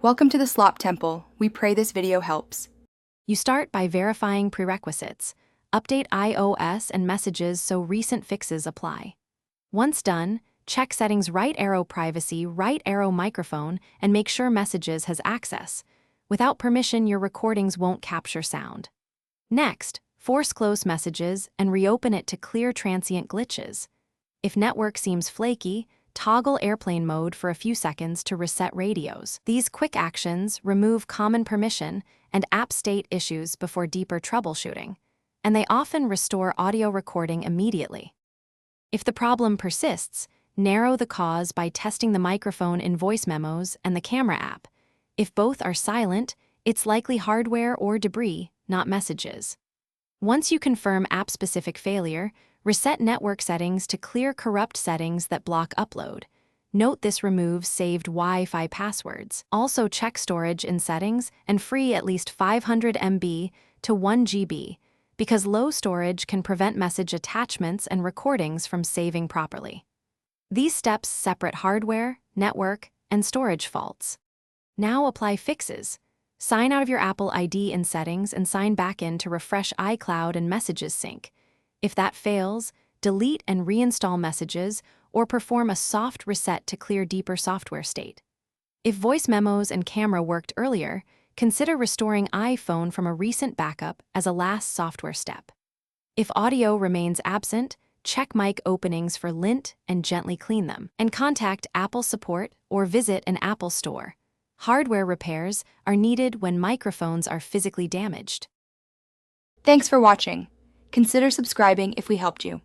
Welcome to the Slop Temple. We pray this video helps. You start by verifying prerequisites. Update iOS and messages so recent fixes apply. Once done, check settings right arrow privacy, right arrow microphone, and make sure messages has access. Without permission, your recordings won't capture sound. Next, force close messages and reopen it to clear transient glitches. If network seems flaky, toggle airplane mode for a few seconds to reset radios. These quick actions remove common permission and app state issues before deeper troubleshooting, and they often restore audio recording immediately. If the problem persists, narrow the cause by testing the microphone in voice memos and the camera app. If both are silent, it's likely hardware or debris, not messages. Once you confirm app-specific failure, reset network settings to clear corrupt settings that block upload. Note this removes saved Wi-Fi passwords. Also check storage in settings and free at least 500 MB to 1 GB, because low storage can prevent message attachments and recordings from saving properly. These steps separate hardware, network, and storage faults. Now apply fixes. Sign out of your Apple ID in settings and sign back in to refresh iCloud and Messages sync. If that fails, delete and reinstall Messages or perform a soft reset to clear deeper software state. If voice memos and camera worked earlier, consider restoring iPhone from a recent backup as a last software step. If audio remains absent, check mic openings for lint and gently clean them. And contact Apple support or visit an Apple store. Hardware repairs are needed when microphones are physically damaged. Thanks for watching. Consider subscribing if we helped you.